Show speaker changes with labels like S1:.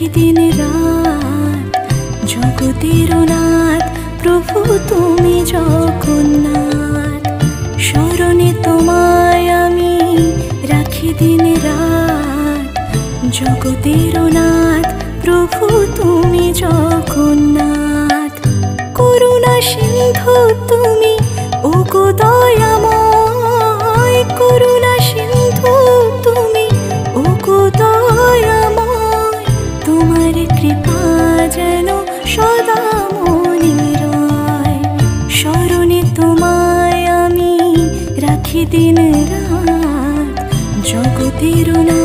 S1: রাখি দিন রাত জগতের নাথ প্রভু তুমি জগন্নাথ। স্মরণে তোমায় আমি রাখি দিন রাত জগতের নাথ প্রভু তুমি জগন্নাথ। করুণা সিন্ধু তুমি ওগো দয়াময়, করুণা সিন্ধু তুমি ওগো দয়াময়। তোমার কৃপা যেন সদা মনে রয়। স্মরণে তোমায় আমি রাখি দিন রাত জগতের নাথ